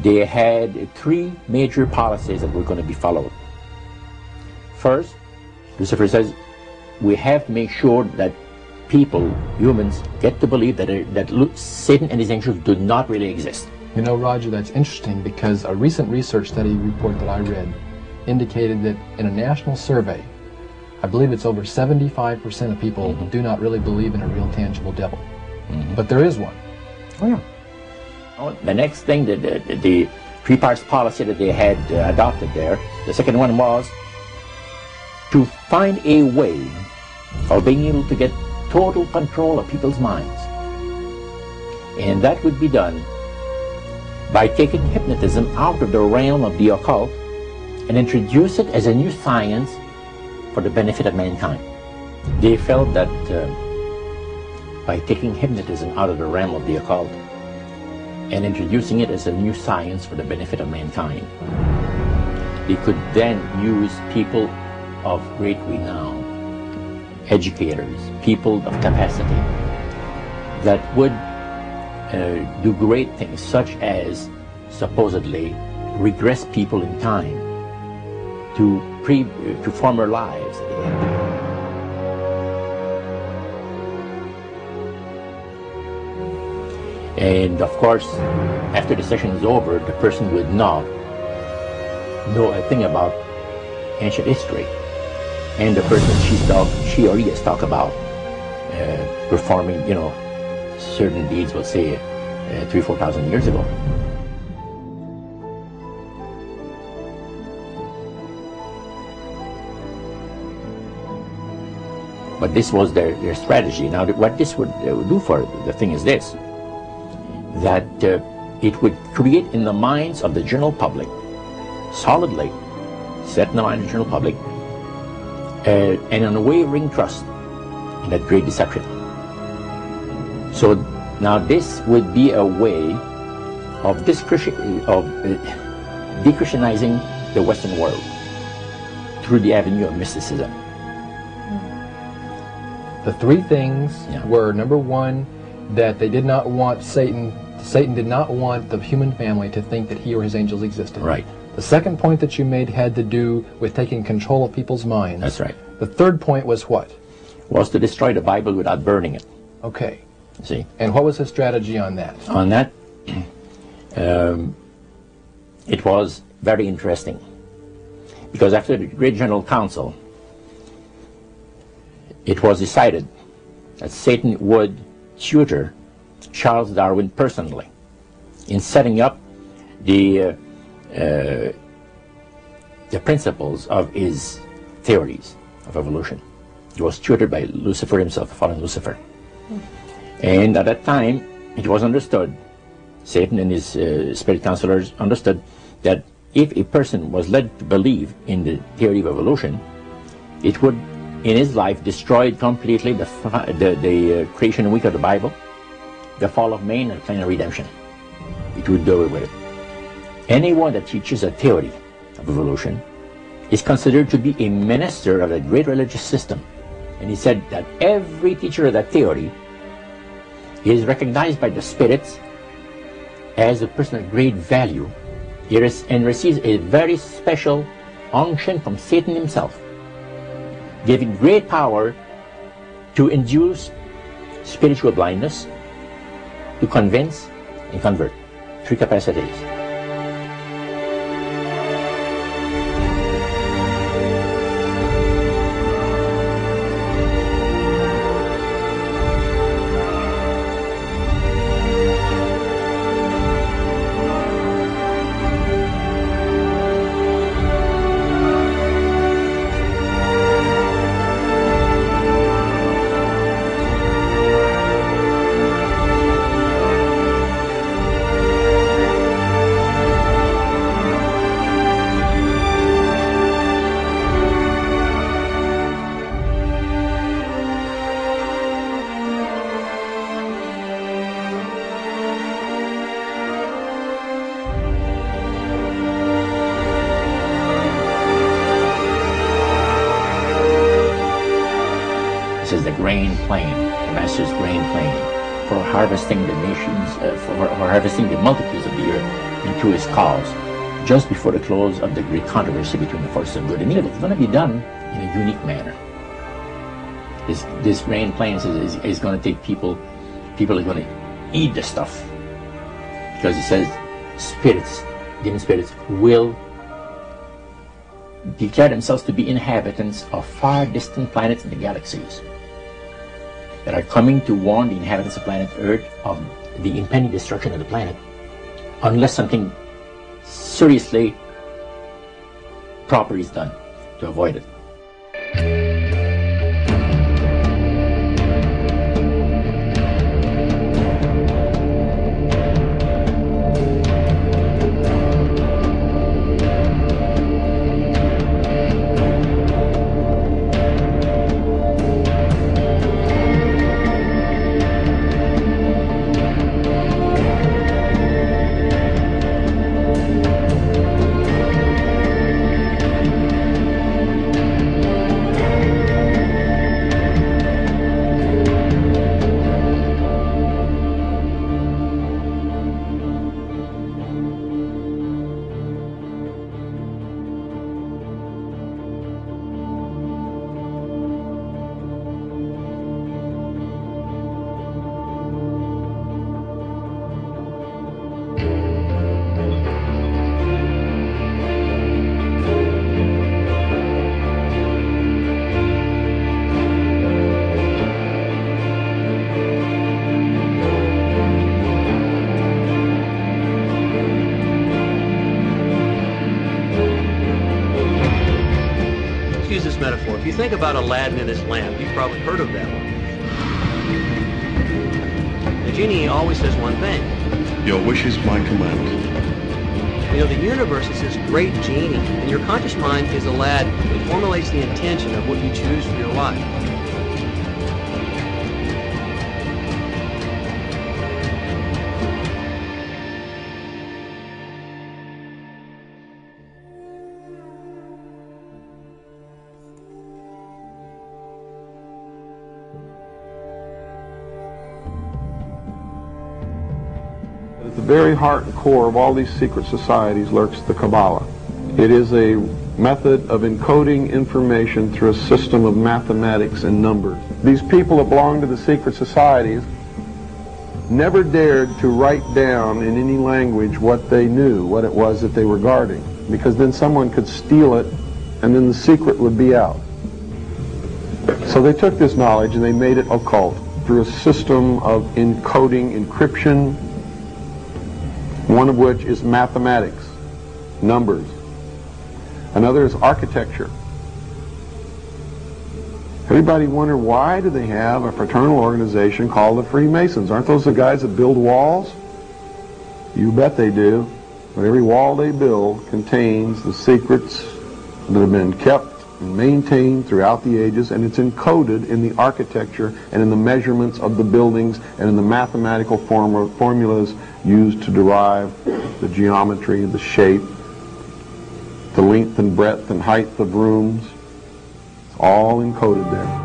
they had three major policies that were going to be followed. First, Lucifer says, we have to make sure that people, humans, get to believe that Satan and his angels do not really exist. You know, Roger, that's interesting because a recent research study report that I read indicated that in a national survey, I believe it's over 75% of people do not really believe in a real tangible devil. But there is one. Oh, yeah. The next thing, the three parts policy that they had adopted there, the second one was to find a way of being able to get total control of people's minds. And that would be done by taking hypnotism out of the realm of the occult and introduce it as a new science for the benefit of mankind. They felt that by taking hypnotism out of the realm of the occult and introducing it as a new science for the benefit of mankind, they could then use people of great renown, educators, people of capacity, that would do great things, such as supposedly regress people in time to former lives. And of course, after the session is over, the person would not know a thing about ancient history. And the person she or he has talked about performing, certain deeds, we'll say, 3,000 or 4,000 years ago. But this was their strategy. Now, what this would do for the thing is this, that it would create in the minds of the general public, solidly set in the mind of the general public, an unwavering trust in that great deception. So now this would be a way of de-Christianizing the Western world through the avenue of mysticism. The three things were, number one, that they did not want Satan did not want the human family to think that he or his angels existed. Right. The second point that you made had to do with taking control of people's minds. That's right. The third point was what? Was to destroy the Bible without burning it. Okay. See? And what was his strategy on that? On that, it was very interesting. Because after the Great General Council, it was decided that Satan would tutor Charles Darwin personally in setting up the principles of his theories of evolution. He was tutored by Lucifer himself, the fallen Lucifer. And at that time, it was understood, Satan and his spirit counselors understood, that if a person was led to believe in the theory of evolution, it would, in his life, destroy completely the creation week of the Bible, the fall of man, and the plan of redemption. It would do away with it. Anyone that teaches a theory of evolution is considered to be a minister of a great religious system. And he said that every teacher of that theory is recognized by the spirits as a person of great value and receives a very special unction from Satan himself, giving great power to induce spiritual blindness, to convince and convert. Three capacities. Is the grain plain, the master's grain plain, for harvesting the nations, for harvesting the multitudes of the earth. into his cause just before the close of the great controversy between the forces of good and evil. It's going to be done in a unique manner. This rain plans is going to take people are going to eat the stuff, because it says spirits, demon spirits, will declare themselves to be inhabitants of far distant planets in the galaxies that are coming to warn the inhabitants of planet Earth of the impending destruction of the planet unless something seriously proper is done to avoid it. Use this metaphor. If you think about Aladdin and his lamp, you've probably heard of that one. The genie always says one thing. Your wish is my command. You know, the universe is this great genie, and your conscious mind is Aladdin. It formulates the intention of what you choose for your life. At the very heart and core of all these secret societies lurks the Kabbalah. It is a method of encoding information through a system of mathematics and numbers. These people that belong to the secret societies never dared to write down in any language what they knew, what it was that they were guarding, because then someone could steal it and then the secret would be out. So they took this knowledge and they made it occult through a system of encoding, encryption, one of which is mathematics, numbers. Another is architecture. Everybody wonder, why do they have a fraternal organization called the Freemasons? Aren't those the guys that build walls? You bet they do. But every wall they build contains the secrets that have been kept and maintained throughout the ages, and it's encoded in the architecture and in the measurements of the buildings and in the mathematical formulas used to derive the geometry, the shape, the length and breadth and height of rooms. It's all encoded there.